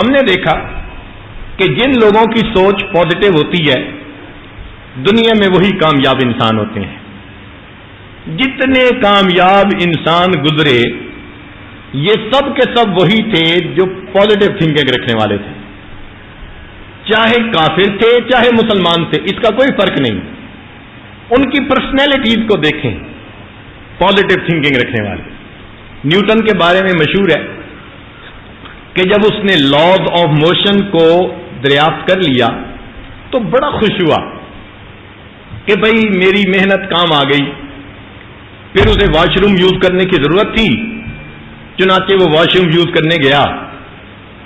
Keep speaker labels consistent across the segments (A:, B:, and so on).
A: ہم نے دیکھا کہ جن لوگوں کی سوچ پازیٹو ہوتی ہے دنیا میں وہی کامیاب انسان ہوتے ہیں. جتنے کامیاب انسان گزرے یہ سب کے سب وہی تھے جو پازیٹو تھنکنگ رکھنے والے تھے. چاہے کافر تھے چاہے مسلمان تھے، اس کا کوئی فرق نہیں. ان کی پرسنالٹیز کو دیکھیں، پازیٹو تھنکنگ رکھنے والے. نیوٹن کے بارے میں مشہور ہے کہ جب اس نے لاز آف موشن کو دریافت کر لیا تو بڑا خوش ہوا کہ بھئی میری محنت کام آ گئی. پھر اسے واش روم یوز کرنے کی ضرورت تھی، چنانچہ وہ واش روم یوز کرنے گیا.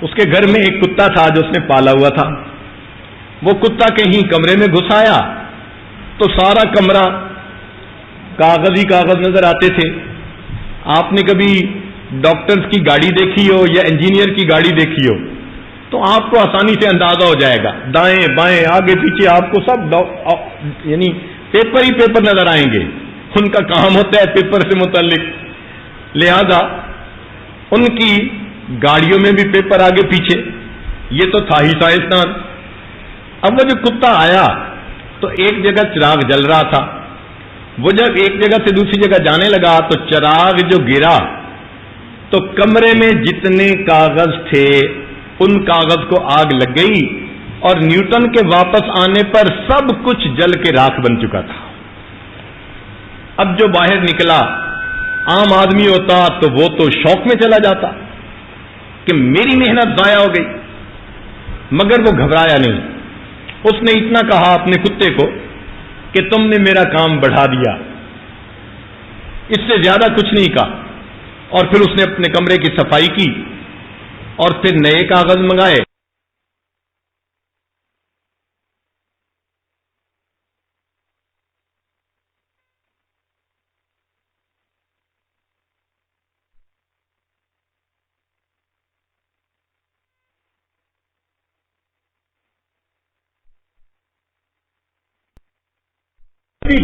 A: اس کے گھر میں ایک کتا تھا جو اس نے پالا ہوا تھا. وہ کتا کہیں کمرے میں گھس آیا تو سارا کمرہ کاغذ ہی کاغذ نظر آتے تھے. آپ نے کبھی ڈاکٹرز کی گاڑی دیکھی ہو یا انجینئر کی گاڑی دیکھی ہو تو آپ کو آسانی سے اندازہ ہو جائے گا، دائیں بائیں آگے پیچھے آپ کو سب یعنی پیپر ہی پیپر نظر آئیں گے. ان کا کام ہوتا ہے پیپر سے متعلق، لہذا ان کی گاڑیوں میں بھی پیپر آگے پیچھے. یہ تو تھا ہی سائنسدان. اب وہ جو کتا آیا تو ایک جگہ چراغ جل رہا تھا. وہ جب ایک جگہ سے دوسری جگہ جانے لگا تو چراغ جو گرا تو کمرے میں جتنے کاغذ تھے ان کاغذ کو آگ لگ گئی اور نیوٹن کے واپس آنے پر سب کچھ جل کے راکھ بن چکا تھا. اب جو باہر نکلا عام آدمی ہوتا تو وہ تو شوق میں چلا جاتا کہ میری محنت ضائع ہو گئی، مگر وہ گھبرایا نہیں. اس نے اتنا کہا اپنے کتے کو کہ تم نے میرا کام بڑھا دیا، اس سے زیادہ کچھ نہیں کہا. اور پھر اس نے اپنے کمرے کی صفائی کی اور پھر نئے کاغذ منگائے.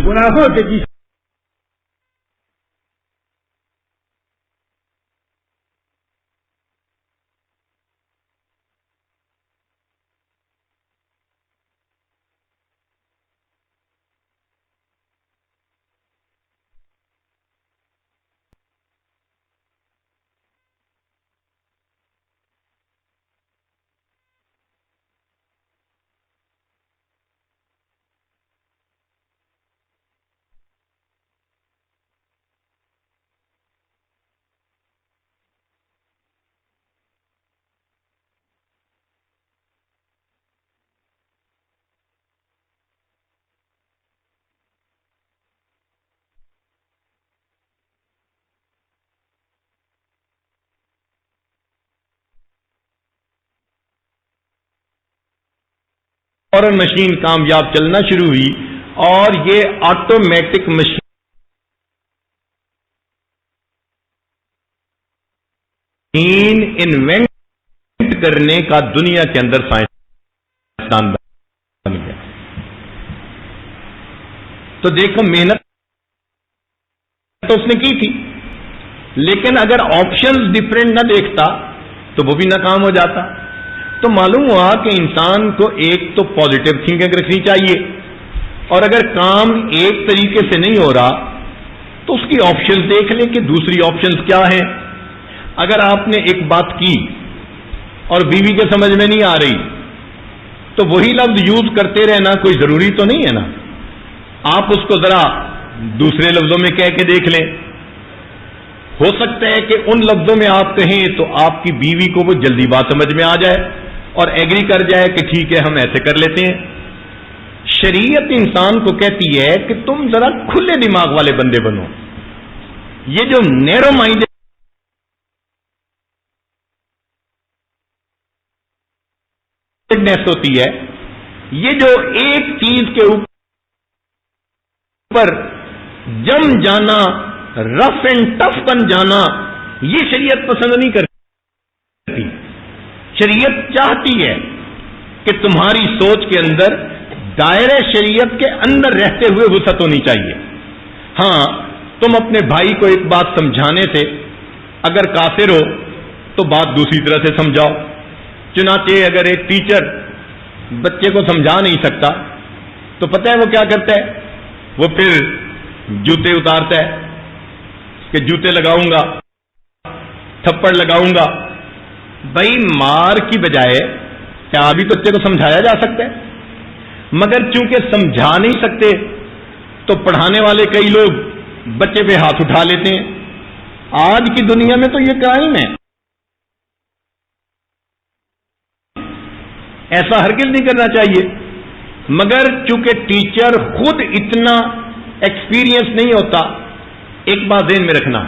B: گناہوں سے کی
A: اور مشین کامیاب چلنا شروع ہوئی اور یہ آٹومیٹک مشین انوینٹ کرنے کا دنیا کے اندر سائنسدان بن گیا. تو دیکھو محنت تو اس نے کی تھی، لیکن اگر آپشنز ڈفرینٹ نہ دیکھتا تو وہ بھی ناکام ہو جاتا. تو معلوم ہوا کہ انسان کو ایک تو پازیٹو تھنکنگ رکھنی چاہیے، اور اگر کام ایک طریقے سے نہیں ہو رہا تو اس کی آپشنز دیکھ لیں کہ دوسری آپشنز کیا ہیں. اگر آپ نے ایک بات کی اور بیوی کے سمجھ میں نہیں آ رہی تو وہی لفظ یوز کرتے رہنا کوئی ضروری تو نہیں ہے نا. آپ اس کو ذرا دوسرے لفظوں میں کہہ کے دیکھ لیں. ہو سکتا ہے کہ ان لفظوں میں آپ کہیں تو آپ کی بیوی کو وہ جلدی بات سمجھ میں آ جائے اور ایگری کر جائے کہ ٹھیک ہے ہم ایسے کر لیتے ہیں. شریعت انسان کو کہتی ہے کہ تم ذرا کھلے دماغ والے بندے بنو. یہ جو نیرو مائنڈنیس ہوتی ہے، یہ جو ایک چیز کے اوپر جم جانا، رف اینڈ ٹف بن جانا، یہ شریعت پسند نہیں کرتی. شریعت چاہتی ہے کہ تمہاری سوچ کے اندر دائرہ شریعت کے اندر رہتے ہوئے وسعت ہونی چاہیے. ہاں تم اپنے بھائی کو ایک بات سمجھانے سے اگر کافر ہو تو بات دوسری طرح سے سمجھاؤ. چنانچہ اگر ایک ٹیچر بچے کو سمجھا نہیں سکتا تو پتہ ہے وہ کیا کرتا ہے؟ وہ پھر جوتے اتارتا ہے کہ جوتے لگاؤں گا، تھپڑ لگاؤں گا۔ بھائی مار کی بجائے کیا ابھی تو بچے کو سمجھایا جا سکتا ہے، مگر چونکہ سمجھا نہیں سکتے تو پڑھانے والے کئی لوگ بچے پہ ہاتھ اٹھا لیتے ہیں۔ آج کی دنیا میں تو یہ کرائم ہے، ایسا ہرگز نہیں کرنا چاہیے، مگر چونکہ ٹیچر خود اتنا ایکسپیرینس نہیں ہوتا۔ ایک بات ذہن میں رکھنا،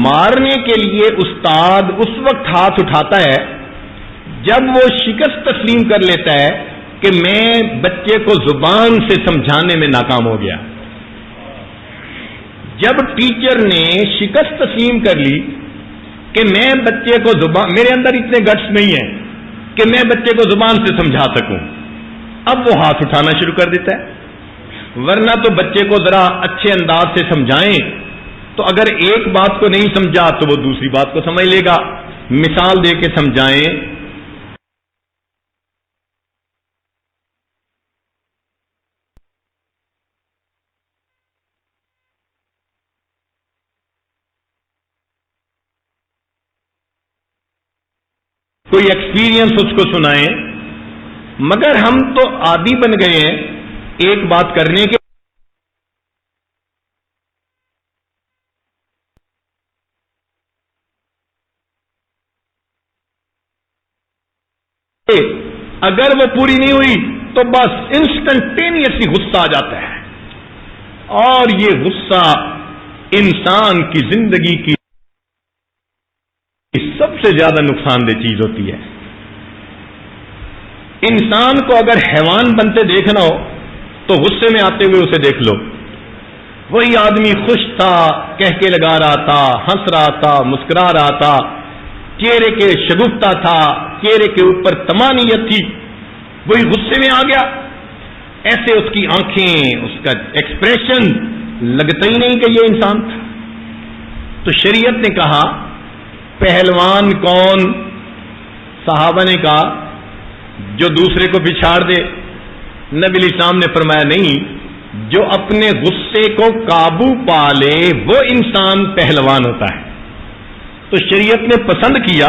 A: مارنے کے لیے استاد اس وقت ہاتھ اٹھاتا ہے جب وہ شکست تسلیم کر لیتا ہے کہ میں بچے کو زبان سے سمجھانے میں ناکام ہو گیا۔ جب ٹیچر نے شکست تسلیم کر لی کہ میں بچے کو میرے اندر اتنے گٹس نہیں ہیں کہ میں بچے کو زبان سے سمجھا سکوں، اب وہ ہاتھ اٹھانا شروع کر دیتا ہے۔ ورنہ تو بچے کو ذرا اچھے انداز سے سمجھائیں تو اگر ایک بات کو نہیں سمجھا تو وہ دوسری بات کو سمجھ لے گا۔ مثال دے کے سمجھائیں۔ کوئی ایکسپیرینس اس کو سنائیں، مگر ہم تو عادی بن گئے ہیں ایک بات کرنے کے اگر وہ پوری نہیں ہوئی تو بس انسٹنٹینیسلی غصہ آ جاتا ہے، اور یہ غصہ انسان کی زندگی کی سب سے زیادہ نقصان دہ چیز ہوتی ہے۔ انسان کو اگر حیوان بنتے دیکھنا ہو تو غصے میں آتے ہوئے اسے دیکھ لو۔ وہی آدمی خوش تھا، کہہ کے لگا رہا تھا، ہنس رہا تھا، مسکرا رہا تھا، چہرے کے شگفتہ تھا، چہرے کے اوپر طمانینت تھی، وہی غصے میں آ گیا، ایسے اس کی آنکھیں، اس کا ایکسپریشن لگتا ہی نہیں کہ یہ انسان تھا۔ تو شریعت نے کہا پہلوان کون؟ صحابہ نے کہا جو دوسرے کو پچھاڑ دے۔ نبی علیہ السلام نے فرمایا نہیں، جو اپنے غصے کو قابو پا لے وہ انسان پہلوان ہوتا ہے۔ تو شریعت نے پسند کیا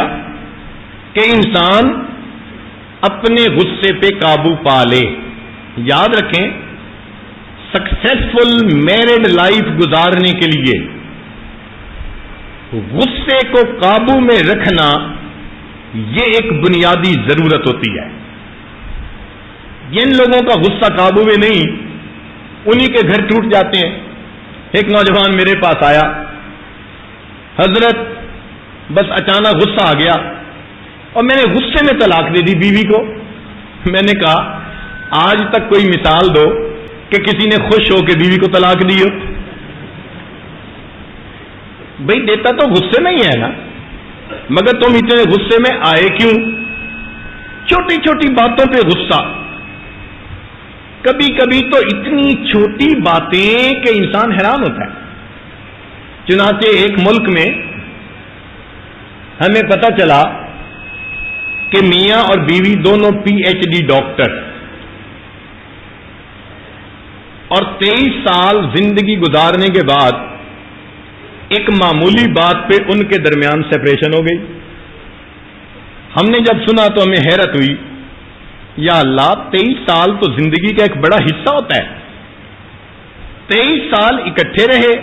A: کہ انسان اپنے غصے پہ قابو پا لے۔ یاد رکھیں، سکسیسفل میرڈ لائف گزارنے کے لیے غصے کو قابو میں رکھنا یہ ایک بنیادی ضرورت ہوتی ہے۔ جن لوگوں کا غصہ قابو میں نہیں انہی کے گھر ٹوٹ جاتے ہیں۔ ایک نوجوان میرے پاس آیا، حضرت بس اچانک غصہ آ گیا اور میں نے غصے میں طلاق دے دی بیوی کو۔ میں نے کہا آج تک کوئی مثال دو کہ کسی نے خوش ہو کے بیوی کو طلاق دی ہو۔ بھئی دیتا تو غصے میں ہی ہے نا، مگر تم اتنے غصے میں آئے کیوں؟ چھوٹی چھوٹی باتوں پہ غصہ، کبھی کبھی تو اتنی چھوٹی باتیں کہ انسان حیران ہوتا ہے۔ چنانچہ ایک ملک میں ہمیں پتہ چلا کہ میاں اور بیوی دونوں پی ایچ ڈی ڈاکٹر، اور 23 سال زندگی گزارنے کے بعد ایک معمولی بات پہ ان کے درمیان سیپریشن ہو گئی۔ ہم نے جب سنا تو ہمیں حیرت ہوئی، یا اللہ 23 سال تو زندگی کا ایک بڑا حصہ ہوتا ہے، 23 سال اکٹھے رہے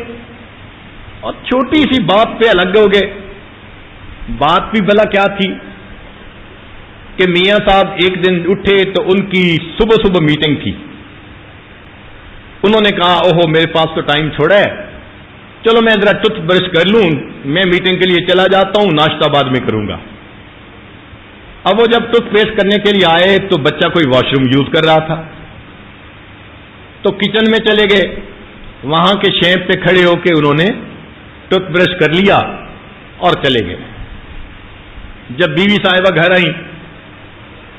A: اور چھوٹی سی بات پہ الگ ہو گئے۔ بات بھی بھلا کیا تھی کہ میاں صاحب ایک دن اٹھے تو ان کی صبح صبح میٹنگ تھی۔ انہوں نے کہا اوہو میرے پاس تو ٹائم تھوڑا ہے، چلو میں ذرا ٹوتھ برش کر لوں، میں میٹنگ کے لیے چلا جاتا ہوں، ناشتہ بعد میں کروں گا۔ اب وہ جب ٹوتھ پیسٹ کرنے کے لیے آئے تو بچہ کوئی واش روم یوز کر رہا تھا، تو کچن میں چلے گئے، وہاں کے شیپ پہ کھڑے ہو کے انہوں نے ٹوتھ برش کر لیا اور چلے گئے۔ جب بیوی صاحبہ گھر آئیں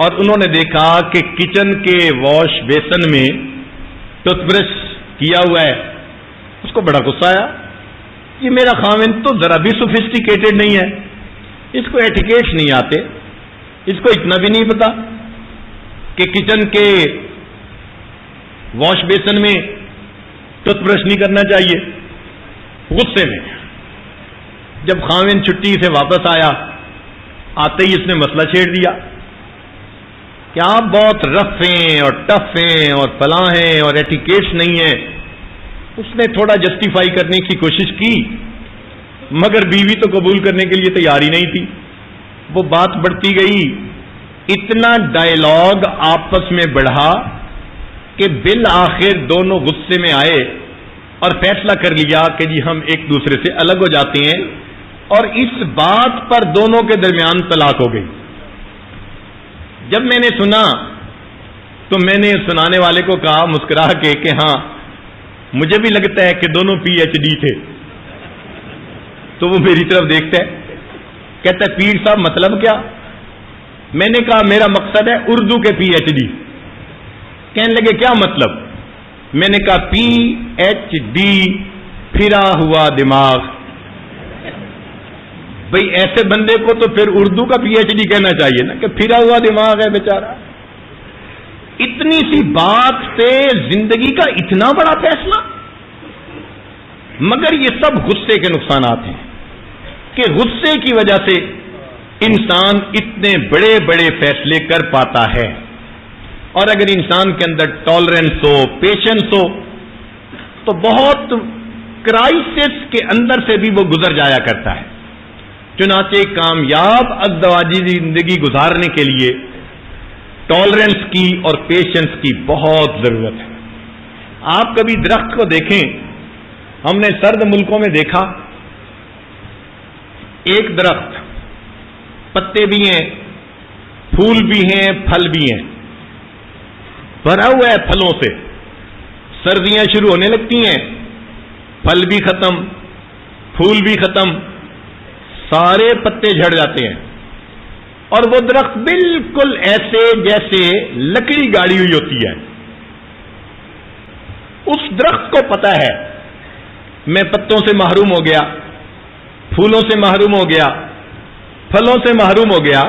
A: اور انہوں نے دیکھا کہ کچن کے واش بیسن میں ٹوتھ برش کیا ہوا ہے، اس کو بڑا غصہ آیا، یہ میرا خاوند تو ذرا بھی سوفسٹیکیٹڈ نہیں ہے، اس کو ایٹیکیٹس نہیں آتے، اس کو اتنا بھی نہیں پتا کہ کچن کے واش بیسن میں ٹوتھ برش نہیں کرنا چاہیے. غصے میں جب خاوند چھٹی سے واپس آیا, آتے ہی اس نے مسئلہ چھیڑ دیا کہ آپ بہت رف ہیں اور ٹف ہیں اور فلاں ہیں اور ایٹیکیٹس نہیں ہیں. اس نے تھوڑا جسٹیفائی کرنے کی کوشش کی, مگر بیوی تو قبول کرنے کے لیے تیار ہی نہیں تھی. وہ بات بڑھتی گئی, اتنا ڈائیلاگ آپس میں بڑھا کہ بالآخر دونوں غصے میں آئے اور فیصلہ کر لیا کہ جی ہم ایک دوسرے سے الگ ہو جاتے ہیں, اور اس بات پر دونوں کے درمیان طلاق ہو گئی. جب میں نے سنا تو میں نے سنانے والے کو کہا مسکرا کے کہ ہاں مجھے بھی لگتا ہے کہ دونوں پی ایچ ڈی تھے. تو وہ میری طرف دیکھتا ہے, کہتا ہے پیر صاحب مطلب کیا؟ میں نے کہا میرا مقصد ہے اردو کے پی ایچ ڈی. کہنے لگے کیا مطلب؟ میں نے کہا پی ایچ ڈی پھرا ہوا دماغ. بھئی ایسے بندے کو تو پھر اردو کا پی ایچ ڈی کہنا چاہیے نا, کہ پھرا ہوا دماغ ہے بیچارہ. اتنی سی بات سے زندگی کا اتنا بڑا فیصلہ. مگر یہ سب غصے کے نقصانات ہیں کہ غصے کی وجہ سے انسان اتنے بڑے بڑے فیصلے کر پاتا ہے. اور اگر انسان کے اندر ٹالرنس ہو, پیشنس ہو, تو بہت کرائسس کے اندر سے بھی وہ گزر جایا کرتا ہے. چنانچہ کامیاب ازدواجی زندگی گزارنے کے لیے ٹالرنس کی اور پیشنس کی بہت ضرورت ہے. آپ کبھی درخت کو دیکھیں, ہم نے سرد ملکوں میں دیکھا ایک درخت پتے بھی ہیں, پھول بھی ہیں, پھل بھی ہیں, بھرا ہوا ہے پھلوں سے. سردیاں شروع ہونے لگتی ہیں, پھل بھی ختم, پھول بھی ختم, سارے پتے جھڑ جاتے ہیں, اور وہ درخت بالکل ایسے جیسے لکڑی گاڑی ہوئی ہوتی ہے. اس درخت کو پتا ہے میں پتوں سے محروم ہو گیا, پھولوں سے محروم ہو گیا, پھلوں سے محروم ہو گیا,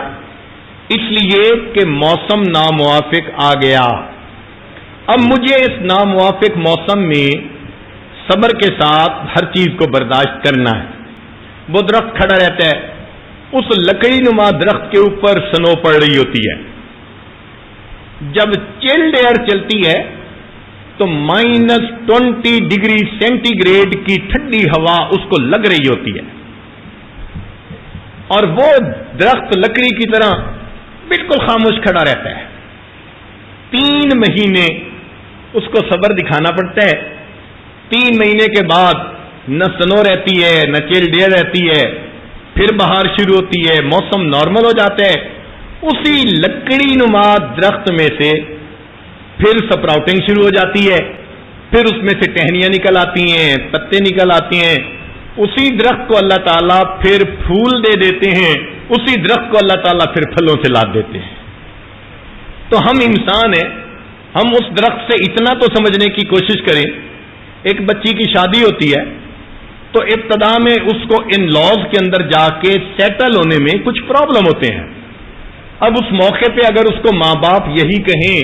A: اس لیے کہ موسم ناموافق آ گیا. اب مجھے اس ناموافق موسم میں صبر کے ساتھ ہر چیز کو برداشت کرنا ہے. وہ درخت کھڑا رہتا ہے, اس لکڑی نما درخت کے اوپر سنو پڑ رہی ہوتی ہے. جب چلڈ ایئر چلتی ہے تو -20 ڈگری سینٹی گریڈ کی ٹھنڈی ہوا اس کو لگ رہی ہوتی ہے, اور وہ درخت لکڑی کی طرح بالکل خاموش کھڑا رہتا ہے. 3 مہینے اس کو صبر دکھانا پڑتا ہے. 3 مہینے کے بعد نہ سنو رہتی ہے, نہ چلڈ ایئر رہتی ہے, پھر بہار شروع ہوتی ہے, موسم نارمل ہو جاتا ہے. اسی لکڑی نما درخت میں سے پھر سپراؤٹنگ شروع ہو جاتی ہے, پھر اس میں سے ٹہنیاں نکل آتی ہیں, پتے نکل آتی ہیں. اسی درخت کو اللہ تعالیٰ پھر پھول دے دیتے ہیں, اسی درخت کو اللہ تعالیٰ پھر پھلوں سے لاد دیتے ہیں. تو ہم انسان ہیں, ہم اس درخت سے اتنا تو سمجھنے کی کوشش کریں. ایک بچی کی شادی ہوتی ہے تو ابتدا میں اس کو ان لاز کے اندر جا کے سیٹل ہونے میں کچھ پرابلم ہوتے ہیں. اب اس موقع پہ اگر اس کو ماں باپ یہی کہیں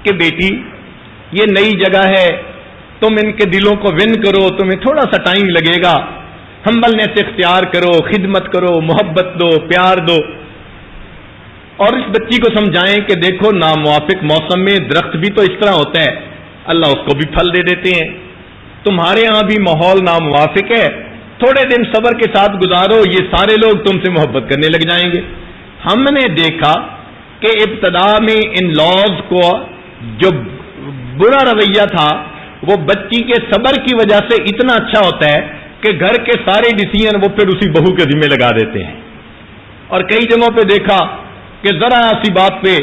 A: کہ بیٹی یہ نئی جگہ ہے, تم ان کے دلوں کو ون کرو, تمہیں تھوڑا سا ٹائم لگے گا, ہمبلنیس سے اختیار کرو, خدمت کرو, محبت دو, پیار دو, اور اس بچی کو سمجھائیں کہ دیکھو ناموافق موسم میں درخت بھی تو اس طرح ہوتا ہے, اللہ اس کو بھی پھل دے دیتے ہیں. تمہارے ہاں بھی ماحول ناموافق ہے, تھوڑے دن صبر کے ساتھ گزارو, یہ سارے لوگ تم سے محبت کرنے لگ جائیں گے. ہم نے دیکھا کہ ابتدا میں ان لاز کو جو برا رویہ تھا وہ بچی کے صبر کی وجہ سے اتنا اچھا ہوتا ہے کہ گھر کے سارے ڈیسیژن وہ پھر اسی بہو کے ذمہ لگا دیتے ہیں. اور کئی جگہوں پہ دیکھا کہ ذرا سی بات پہ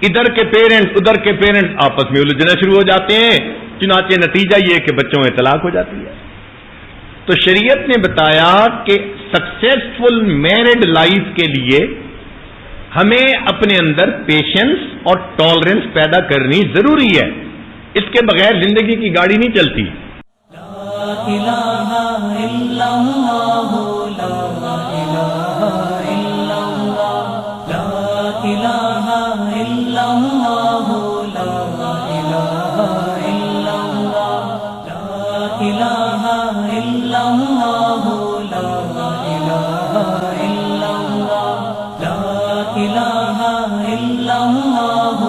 A: ادھر کے پیرنٹ ادھر کے پیرنٹ آپس میں الجھنا شروع ہو جاتے ہیں, چنانچہ نتیجہ یہ کہ بچوں میں طلاق ہو جاتی ہے. تو شریعت نے بتایا کہ سکسیسفل میرڈ لائف کے لیے ہمیں اپنے اندر پیشنس اور ٹالرنس پیدا کرنی ضروری ہے. اس کے بغیر زندگی کی گاڑی نہیں چلتی.
C: لا الہ الا اللہ, لا الہ الا اللہ, لا إله إلا الله لا إله إلا الله لا إله إلا الله لا إله إلا الله لا إله إلا الله